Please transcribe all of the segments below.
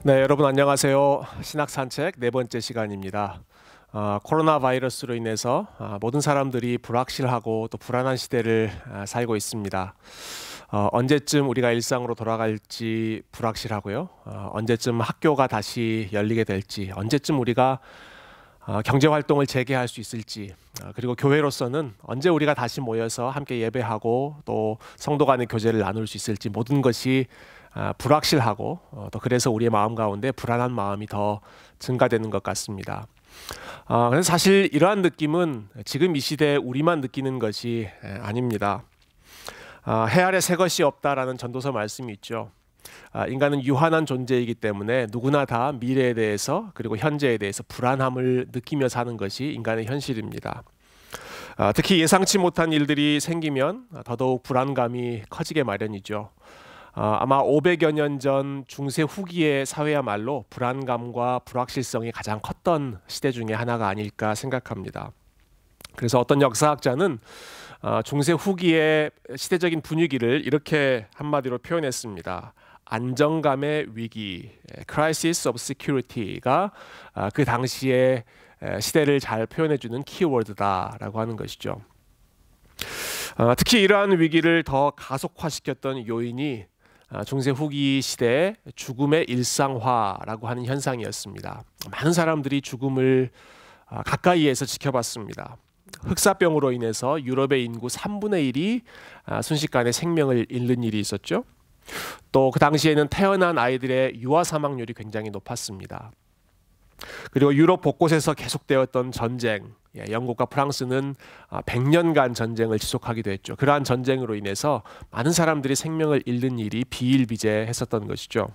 네, 여러분 안녕하세요. 신학산책 네 번째 시간입니다. 코로나 바이러스로 인해서 모든 사람들이 불확실하고 또 불안한 시대를 살고 있습니다. 언제쯤 우리가 일상으로 돌아갈지 불확실하고요. 언제쯤 학교가 다시 열리게 될지, 언제쯤 우리가 경제 활동을 재개할 수 있을지, 그리고 교회로서는 언제 우리가 다시 모여서 함께 예배하고 또 성도 간의 교제를 나눌 수 있을지, 모든 것이 불확실하고 또 그래서 우리의 마음 가운데 불안한 마음이 더 증가되는 것 같습니다. 그래서 사실 이러한 느낌은 지금 이 시대에 우리만 느끼는 것이 아닙니다. 해 아래 새 것이 없다라는 전도서 말씀이 있죠. 인간은 유한한 존재이기 때문에 누구나 다 미래에 대해서 그리고 현재에 대해서 불안함을 느끼며 사는 것이 인간의 현실입니다. 특히 예상치 못한 일들이 생기면 더더욱 불안감이 커지게 마련이죠. 아마 500여 년 전 중세 후기의 사회야말로 불안감과 불확실성이 가장 컸던 시대 중에 하나가 아닐까 생각합니다. 그래서 어떤 역사학자는 중세 후기의 시대적인 분위기를 이렇게 한마디로 표현했습니다. 안정감의 위기, Crisis of Security가 그 당시의 시대를 잘 표현해주는 키워드다라고 하는 것이죠. 특히 이러한 위기를 더 가속화시켰던 요인이 중세 후기 시대의 죽음의 일상화라고 하는 현상이었습니다. 많은 사람들이 죽음을 가까이에서 지켜봤습니다. 흑사병으로 인해서 유럽의 인구 3분의 1이 순식간에 생명을 잃는 일이 있었죠. 또 그 당시에는 태어난 아이들의 유아 사망률이 굉장히 높았습니다. 그리고 유럽 곳곳에서 계속되었던 전쟁, 영국과 프랑스는 100년간 전쟁을 지속하기도 했죠. 그러한 전쟁으로 인해서 많은 사람들이 생명을 잃는 일이 비일비재했었던 것이죠.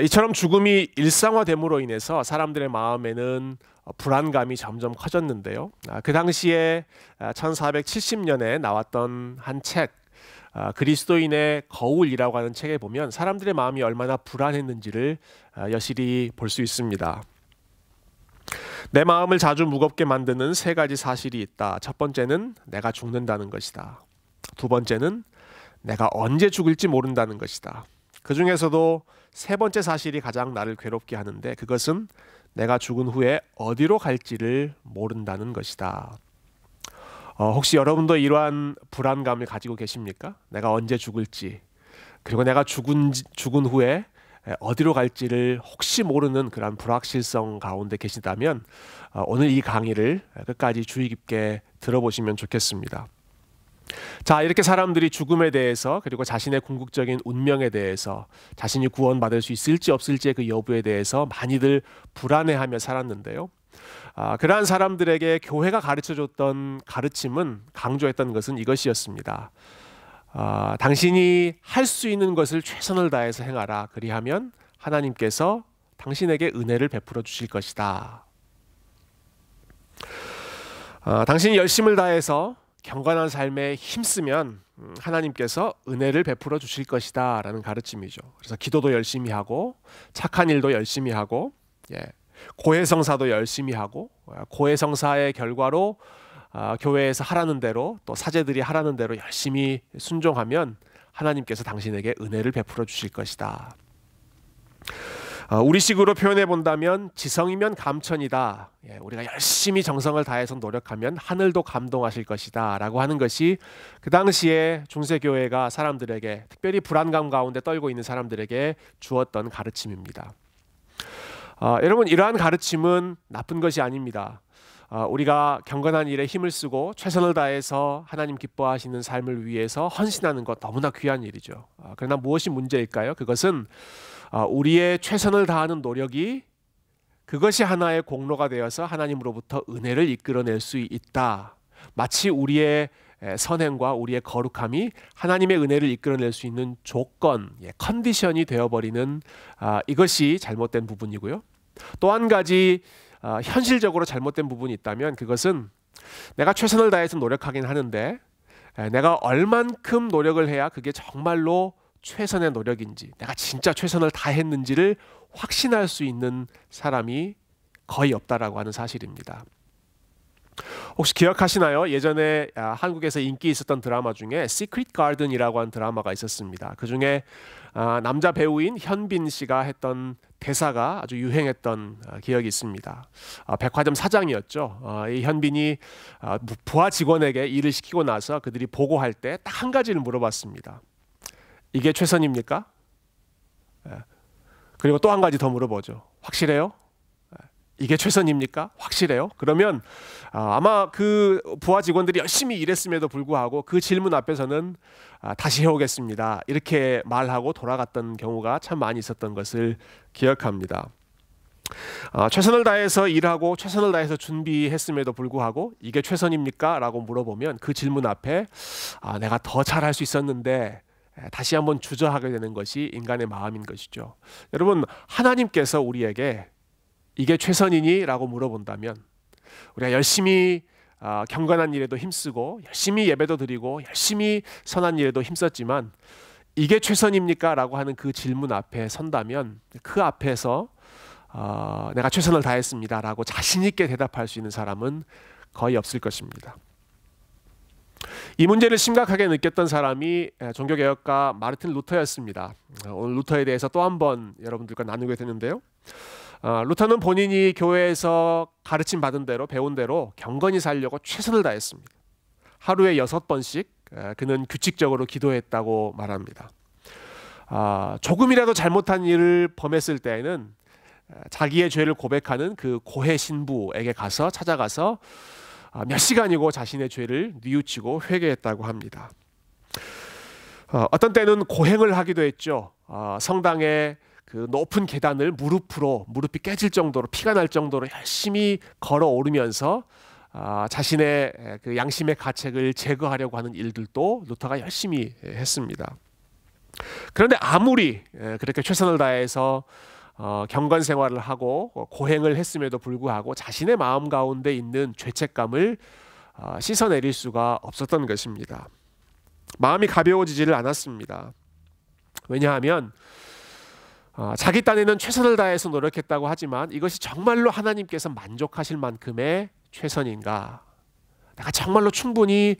이처럼 죽음이 일상화됨으로 인해서 사람들의 마음에는 불안감이 점점 커졌는데요. 그 당시에 1470년에 나왔던 한 책, 그리스도인의 거울이라고 하는 책에 보면 사람들의 마음이 얼마나 불안했는지를 여실히 볼 수 있습니다. 내 마음을 자주 무겁게 만드는 세 가지 사실이 있다. 첫 번째는 내가 죽는다는 것이다. 두 번째는 내가 언제 죽을지 모른다는 것이다. 그 중에서도 세 번째 사실이 가장 나를 괴롭게 하는데 그것은 내가 죽은 후에 어디로 갈지를 모른다는 것이다. 혹시 여러분도 이러한 불안감을 가지고 계십니까? 내가 언제 죽을지, 그리고 내가 죽은 후에 어디로 갈지를 혹시 모르는 그런 불확실성 가운데 계시다면 오늘 이 강의를 끝까지 주의 깊게 들어보시면 좋겠습니다. 자, 이렇게 사람들이 죽음에 대해서 그리고 자신의 궁극적인 운명에 대해서 자신이 구원받을 수 있을지 없을지의 그 여부에 대해서 많이들 불안해하며 살았는데요. 그러한 사람들에게 교회가 가르쳐줬던 가르침은 강조했던 것은 이것이었습니다. 당신이 할 수 있는 것을 최선을 다해서 행하라. 그리하면 하나님께서 당신에게 은혜를 베풀어 주실 것이다. 당신이 열심을 다해서 경건한 삶에 힘쓰면 하나님께서 은혜를 베풀어 주실 것이다 라는 가르침이죠. 그래서 기도도 열심히 하고 착한 일도 열심히 하고 고해성사도 열심히 하고 고해성사의 결과로 교회에서 하라는 대로 또 사제들이 하라는 대로 열심히 순종하면 하나님께서 당신에게 은혜를 베풀어 주실 것이다. 우리식으로 표현해 본다면 지성이면 감천이다. 우리가 열심히 정성을 다해서 노력하면 하늘도 감동하실 것이다 라고 하는 것이 그 당시에 중세교회가 사람들에게, 특별히 불안감 가운데 떨고 있는 사람들에게 주었던 가르침입니다. 여러분, 이러한 가르침은 나쁜 것이 아닙니다. 우리가 경건한 일에 힘을 쓰고 최선을 다해서 하나님 기뻐하시는 삶을 위해서 헌신하는 것 너무나 귀한 일이죠. 그러나 무엇이 문제일까요? 그것은 우리의 최선을 다하는 노력이 그것이 하나의 공로가 되어서 하나님으로부터 은혜를 이끌어낼 수 있다. 마치 우리의 선행과 우리의 거룩함이 하나님의 은혜를 이끌어낼 수 있는 조건, 컨디션이 되어버리는 이것이 잘못된 부분이고요. 또 한 가지 현실적으로 잘못된 부분이 있다면 그것은 내가 최선을 다해서 노력하긴 하는데 내가 얼만큼 노력을 해야 그게 정말로 최선의 노력인지, 내가 진짜 최선을 다했는지를 확신할 수 있는 사람이 거의 없다라고 하는 사실입니다. 혹시 기억하시나요? 예전에 한국에서 인기 있었던 드라마 중에 시크릿 가든이라고 하는 드라마가 있었습니다. 그 중에 남자 배우인 현빈 씨가 했던 대사가 아주 유행했던 기억이 있습니다. 백화점 사장이었죠. 이 현빈이 부하 직원에게 일을 시키고 나서 그들이 보고할 때 딱 한 가지를 물어봤습니다. 이게 최선입니까? 그리고 또 한 가지 더 물어보죠. 확실해요? 이게 최선입니까? 확실해요? 그러면 아마 그 부하 직원들이 열심히 일했음에도 불구하고 그 질문 앞에서는 다시 해오겠습니다, 이렇게 말하고 돌아갔던 경우가 참 많이 있었던 것을 기억합니다. 최선을 다해서 일하고 최선을 다해서 준비했음에도 불구하고 이게 최선입니까? 라고 물어보면 그 질문 앞에 내가 더 잘할 수 있었는데 다시 한번 주저하게 되는 것이 인간의 마음인 것이죠. 여러분, 하나님께서 우리에게 이게 최선이니? 라고 물어본다면 우리가 열심히 경건한 일에도 힘쓰고 열심히 예배도 드리고 열심히 선한 일에도 힘썼지만 이게 최선입니까? 라고 하는 그 질문 앞에 선다면 그 앞에서 내가 최선을 다했습니다 라고 자신 있게 대답할 수 있는 사람은 거의 없을 것입니다. 이 문제를 심각하게 느꼈던 사람이 종교개혁가 마르틴 루터였습니다. 오늘 루터에 대해서 또 한 번 여러분들과 나누게 되는데요. 루터는 본인이 교회에서 가르침 받은 대로 배운 대로 경건히 살려고 최선을 다했습니다. 하루에 6번씩 그는 규칙적으로 기도했다고 말합니다. 조금이라도 잘못한 일을 범했을 때에는 자기의 죄를 고백하는 그 고해 신부에게 찾아가서 몇 시간이고 자신의 죄를 뉘우치고 회개했다고 합니다. 어떤 때는 고행을 하기도 했죠. 성당의 그 높은 계단을 무릎이 깨질 정도로, 피가 날 정도로 열심히 걸어 오르면서 자신의 그 양심의 가책을 제거하려고 하는 일들도 루터가 열심히 했습니다. 그런데 아무리 그렇게 최선을 다해서 경건 생활을 하고 고행을 했음에도 불구하고 자신의 마음 가운데 있는 죄책감을 씻어내릴 수가 없었던 것입니다. 마음이 가벼워지지를 않았습니다. 왜냐하면 자기 딴에는 최선을 다해서 노력했다고 하지만 이것이 정말로 하나님께서 만족하실 만큼의 최선인가? 내가 정말로 충분히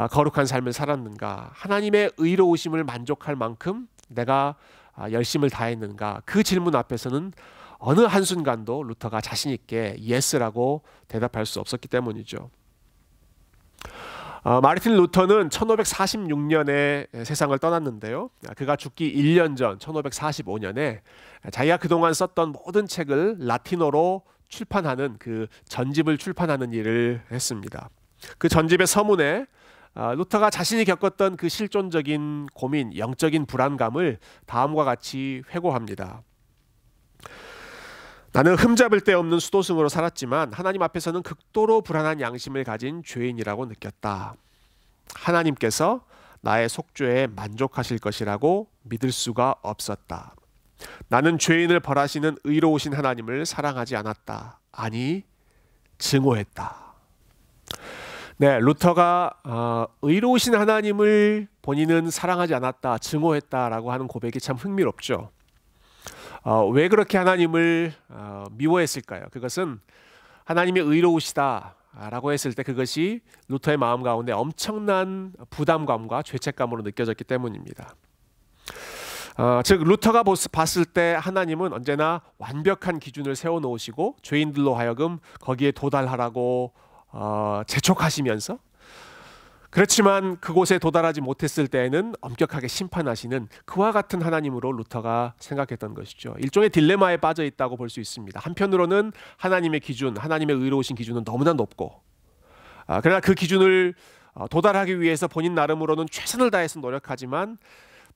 거룩한 삶을 살았는가? 하나님의 의로우심을 만족할 만큼 내가 열심을 다했는가? 그 질문 앞에서는 어느 한순간도 루터가 자신 있게 예스라고 대답할 수 없었기 때문이죠. 마르틴 루터는 1546년에 세상을 떠났는데요. 그가 죽기 1년 전 1545년에 자기가 그동안 썼던 모든 책을 라틴어로 출판하는 그 전집을 출판하는 일을 했습니다. 그 전집의 서문에 루터가 자신이 겪었던 그 실존적인 고민, 영적인 불안감을 다음과 같이 회고합니다. 나는 흠잡을 데 없는 수도승으로 살았지만 하나님 앞에서는 극도로 불안한 양심을 가진 죄인이라고 느꼈다. 하나님께서 나의 속죄에 만족하실 것이라고 믿을 수가 없었다. 나는 죄인을 벌하시는 의로우신 하나님을 사랑하지 않았다. 아니, 증오했다. 네, 루터가 의로우신 하나님을 본인은 사랑하지 않았다, 증오했다라고 하는 고백이 참 흥미롭죠. 왜 그렇게 하나님을 미워했을까요? 그것은 하나님이 의로우시다라고 했을 때 그것이 루터의 마음 가운데 엄청난 부담감과 죄책감으로 느껴졌기 때문입니다. 즉 루터가 봤을 때 하나님은 언제나 완벽한 기준을 세워놓으시고 죄인들로 하여금 거기에 도달하라고 재촉하시면서, 그렇지만 그곳에 도달하지 못했을 때에는 엄격하게 심판하시는 그와 같은 하나님으로 루터가 생각했던 것이죠. 일종의 딜레마에 빠져 있다고 볼 수 있습니다. 한편으로는 하나님의 기준, 하나님의 의로우신 기준은 너무나 높고, 그러나 그 기준을 도달하기 위해서 본인 나름으로는 최선을 다해서 노력하지만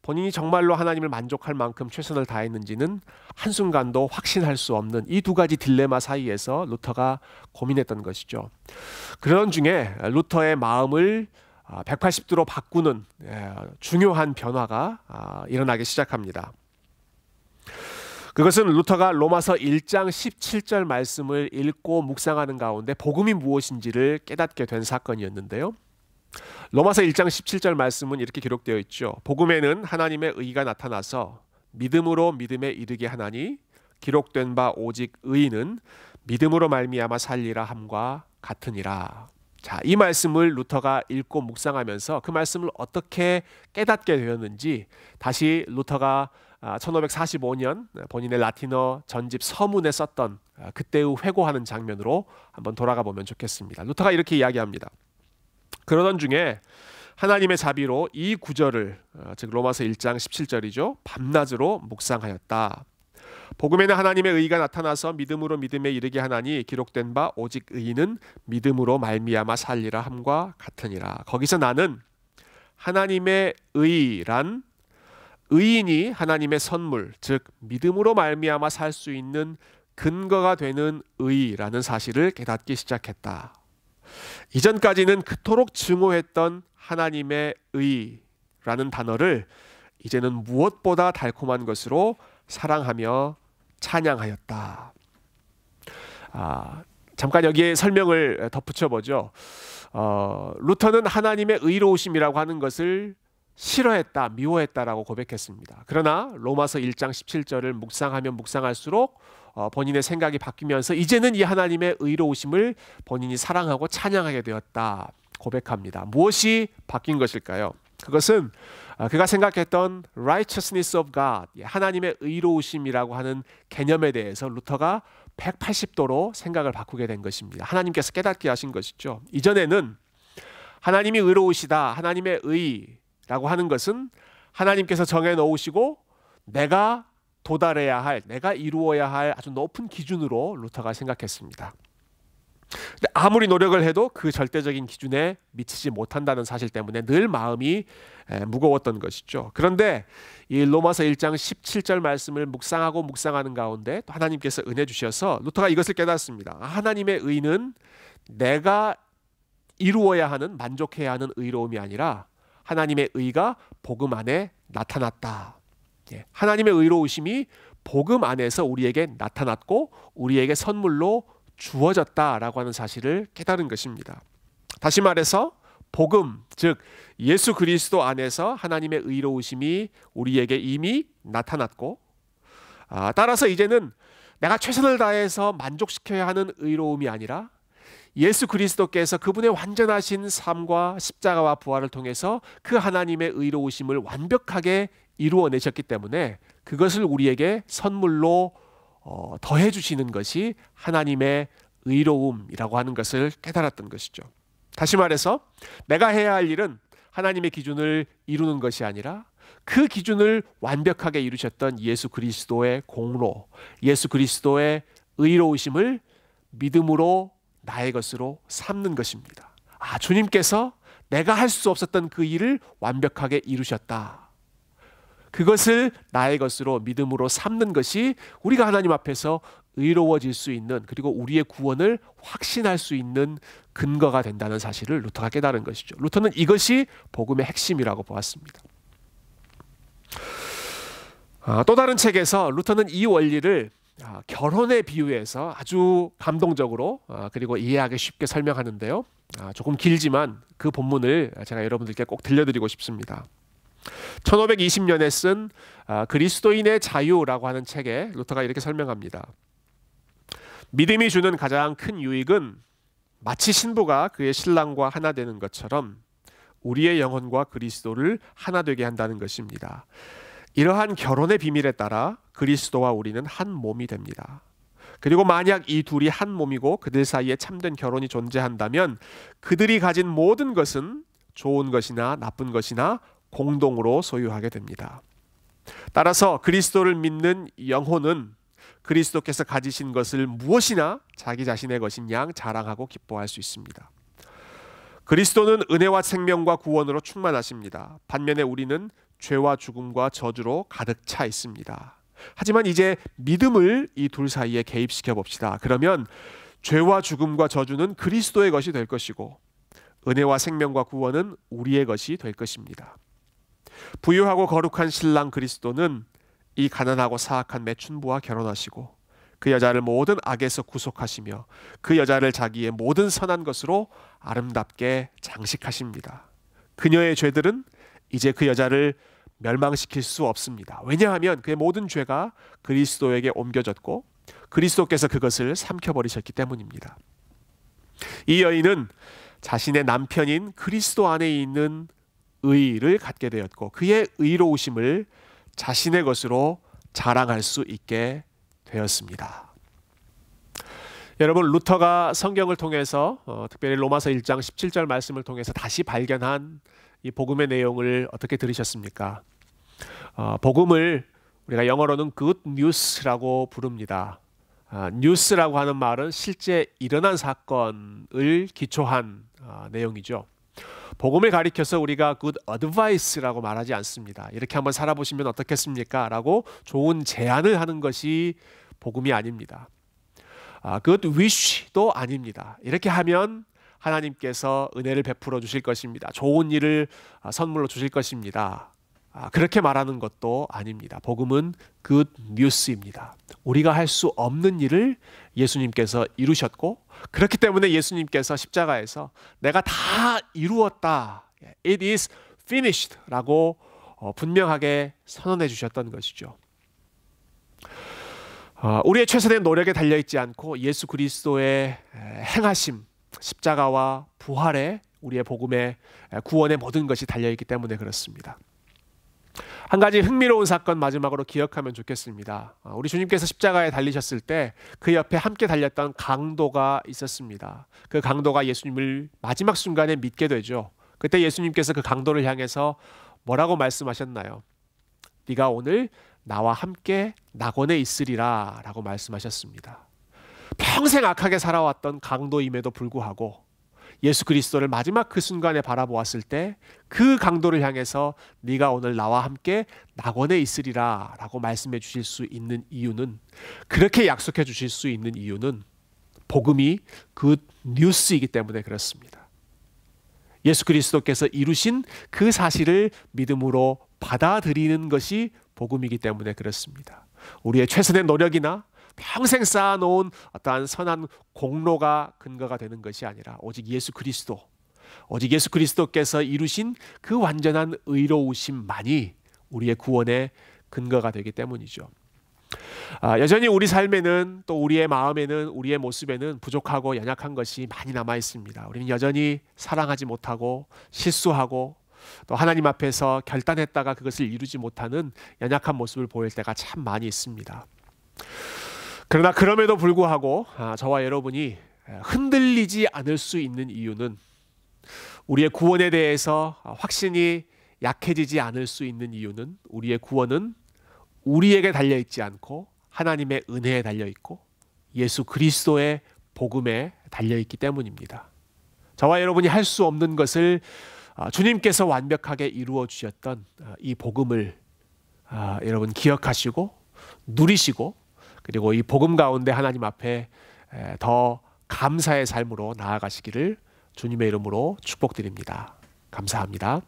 본인이 정말로 하나님을 만족할 만큼 최선을 다했는지는 한순간도 확신할 수 없는 이 두 가지 딜레마 사이에서 루터가 고민했던 것이죠. 그런 중에 루터의 마음을 180도로 바꾸는 중요한 변화가 일어나기 시작합니다. 그것은 루터가 로마서 1장 17절 말씀을 읽고 묵상하는 가운데 복음이 무엇인지를 깨닫게 된 사건이었는데요. 로마서 1장 17절 말씀은 이렇게 기록되어 있죠. 복음에는 하나님의 의가 나타나서 믿음으로 믿음에 이르게 하나니 기록된 바 오직 의인은 믿음으로 말미암아 살리라 함과 같으니라. 자, 이 말씀을 루터가 읽고 묵상하면서 그 말씀을 어떻게 깨닫게 되었는지 다시 루터가 1545년 본인의 라틴어 전집 서문에 썼던 그때의 회고하는 장면으로 한번 돌아가 보면 좋겠습니다. 루터가 이렇게 이야기합니다. 그러던 중에 하나님의 자비로 이 구절을, 즉 로마서 1장 17절이죠. 밤낮으로 묵상하였다. 복음에는 하나님의 의가 나타나서 믿음으로 믿음에 이르게 하나니 기록된 바 오직 의인은 믿음으로 말미암아 살리라 함과 같으니라. 거기서 나는 하나님의 의란 의인이 하나님의 선물, 즉 믿음으로 말미암아 살 수 있는 근거가 되는 의라는 사실을 깨닫기 시작했다. 이전까지는 그토록 증오했던 하나님의 의라는 단어를 이제는 무엇보다 달콤한 것으로 사랑하며 찬양하였다. 잠깐 여기에 설명을 덧붙여 보죠. 루터는 하나님의 의로우심이라고 하는 것을 싫어했다, 미워했다라고 고백했습니다. 그러나 로마서 1장 17절을 묵상하면 묵상할수록 본인의 생각이 바뀌면서 이제는 이 하나님의 의로우심을 본인이 사랑하고 찬양하게 되었다 고백합니다. 무엇이 바뀐 것일까요? 그것은 그가 생각했던 righteousness of God, 하나님의 의로우심이라고 하는 개념에 대해서 루터가 180도로 생각을 바꾸게 된 것입니다. 하나님께서 깨닫게 하신 것이죠. 이전에는 하나님이 의로우시다, 하나님의 의라고 하는 것은 하나님께서 정해 놓으시고 내가 도달해야 할, 내가 이루어야 할 아주 높은 기준으로 루터가 생각했습니다. 근데 아무리 노력을 해도 그 절대적인 기준에 미치지 못한다는 사실 때문에 늘 마음이 무거웠던 것이죠. 그런데 이 로마서 1장 17절 말씀을 묵상하고 묵상하는 가운데 또 하나님께서 은혜 주셔서 루터가 이것을 깨닫습니다. 하나님의 의는 내가 이루어야 하는, 만족해야 하는 의로움이 아니라 하나님의 의가 복음 안에 나타났다. 하나님의 의로우심이 복음 안에서 우리에게 나타났고 우리에게 선물로 주어졌다라고 하는 사실을 깨달은 것입니다. 다시 말해서 복음, 즉 예수 그리스도 안에서 하나님의 의로우심이 우리에게 이미 나타났고 따라서 이제는 내가 최선을 다해서 만족시켜야 하는 의로움이 아니라 예수 그리스도께서 그분의 완전하신 삶과 십자가와 부활을 통해서 그 하나님의 의로우심을 완벽하게 이루어내셨기 때문에 그것을 우리에게 선물로 더해 주시는 것이 하나님의 의로움이라고 하는 것을 깨달았던 것이죠. 다시 말해서 내가 해야 할 일은 하나님의 기준을 이루는 것이 아니라 그 기준을 완벽하게 이루셨던 예수 그리스도의 공로, 예수 그리스도의 의로우심을 믿음으로 나의 것으로 삼는 것입니다. 주님께서 내가 할 수 없었던 그 일을 완벽하게 이루셨다. 그것을 나의 것으로 믿음으로 삼는 것이 우리가 하나님 앞에서 의로워질 수 있는, 그리고 우리의 구원을 확신할 수 있는 근거가 된다는 사실을 루터가 깨달은 것이죠. 루터는 이것이 복음의 핵심이라고 보았습니다. 또 다른 책에서 루터는 이 원리를 결혼에 비유해서 아주 감동적으로 그리고 이해하기 쉽게 설명하는데요. 조금 길지만 그 본문을 제가 여러분들께 꼭 들려드리고 싶습니다. 1520년에 쓴 그리스도인의 자유라고 하는 책에 루터가 이렇게 설명합니다. 믿음이 주는 가장 큰 유익은 마치 신부가 그의 신랑과 하나 되는 것처럼 우리의 영혼과 그리스도를 하나 되게 한다는 것입니다. 이러한 결혼의 비밀에 따라 그리스도와 우리는 한 몸이 됩니다. 그리고 만약 이 둘이 한 몸이고 그들 사이에 참된 결혼이 존재한다면 그들이 가진 모든 것은 좋은 것이나 나쁜 것이나 공동으로 소유하게 됩니다. 따라서 그리스도를 믿는 영혼은 그리스도께서 가지신 것을 무엇이나 자기 자신의 것인 양 자랑하고 기뻐할 수 있습니다. 그리스도는 은혜와 생명과 구원으로 충만하십니다. 반면에 우리는 죄와 죽음과 저주로 가득 차 있습니다. 하지만 이제 믿음을 이 둘 사이에 개입시켜 봅시다. 그러면 죄와 죽음과 저주는 그리스도의 것이 될 것이고 은혜와 생명과 구원은 우리의 것이 될 것입니다. 부유하고 거룩한 신랑 그리스도는 이 가난하고 사악한 매춘부와 결혼하시고 그 여자를 모든 악에서 구속하시며 그 여자를 자기의 모든 선한 것으로 아름답게 장식하십니다. 그녀의 죄들은 이제 그 여자를 멸망시킬 수 없습니다. 왜냐하면 그의 모든 죄가 그리스도에게 옮겨졌고 그리스도께서 그것을 삼켜버리셨기 때문입니다. 이 여인은 자신의 남편인 그리스도 안에 있는 의를 갖게 되었고 그의 의로우심을 자신의 것으로 자랑할 수 있게 되었습니다. 여러분, 루터가 성경을 통해서 특별히 로마서 1장 17절 말씀을 통해서 다시 발견한 이 복음의 내용을 어떻게 들으셨습니까? 복음을 우리가 영어로는 good news라고 부릅니다. 뉴스라고 하는 말은 실제 일어난 사건을 기초한 내용이죠. 복음을 가리켜서 우리가 good advice라고 말하지 않습니다. 이렇게 한번 살아보시면 어떻겠습니까? 라고 좋은 제안을 하는 것이 복음이 아닙니다. good wish도 아닙니다. 이렇게 하면 하나님께서 은혜를 베풀어 주실 것입니다. 좋은 일을 선물로 주실 것입니다. 그렇게 말하는 것도 아닙니다. 복음은 good news입니다. 우리가 할 수 없는 일을 예수님께서 이루셨고 그렇기 때문에 예수님께서 십자가에서 내가 다 이루었다, it is finished 라고 분명하게 선언해 주셨던 것이죠. 우리의 최선의 노력에 달려있지 않고 예수 그리스도의 행하심, 십자가와 부활에 우리의 복음의 구원의 모든 것이 달려있기 때문에 그렇습니다. 한 가지 흥미로운 사건 마지막으로 기억하면 좋겠습니다. 우리 주님께서 십자가에 달리셨을 때 그 옆에 함께 달렸던 강도가 있었습니다. 그 강도가 예수님을 마지막 순간에 믿게 되죠. 그때 예수님께서 그 강도를 향해서 뭐라고 말씀하셨나요? 네가 오늘 나와 함께 낙원에 있으리라 라고 말씀하셨습니다. 평생 악하게 살아왔던 강도임에도 불구하고 예수 그리스도를 마지막 그 순간에 바라보았을 때 그 강도를 향해서 네가 오늘 나와 함께 낙원에 있으리라 라고 말씀해 주실 수 있는 이유는, 그렇게 약속해 주실 수 있는 이유는 복음이 그 뉴스이기 때문에 그렇습니다. 예수 그리스도께서 이루신 그 사실을 믿음으로 받아들이는 것이 복음이기 때문에 그렇습니다. 우리의 최선의 노력이나 평생 쌓아놓은 어떠한 선한 공로가 근거가 되는 것이 아니라 오직 예수 그리스도께서 이루신 그 완전한 의로우심만이 우리의 구원의 근거가 되기 때문이죠. 여전히 우리 삶에는, 또 우리의 마음에는, 우리의 모습에는 부족하고 연약한 것이 많이 남아 있습니다. 우리는 여전히 사랑하지 못하고 실수하고 또 하나님 앞에서 결단했다가 그것을 이루지 못하는 연약한 모습을 보일 때가 참 많이 있습니다. 그러나 그럼에도 불구하고 저와 여러분이 흔들리지 않을 수 있는 이유는, 우리의 구원에 대해서 확신이 약해지지 않을 수 있는 이유는, 우리의 구원은 우리에게 달려있지 않고 하나님의 은혜에 달려있고 예수 그리스도의 복음에 달려있기 때문입니다. 저와 여러분이 할 수 없는 것을 주님께서 완벽하게 이루어 주셨던 이 복음을 여러분 기억하시고 누리시고, 그리고 이 복음 가운데 하나님 앞에 더 감사의 삶으로 나아가시기를 주님의 이름으로 축복드립니다. 감사합니다.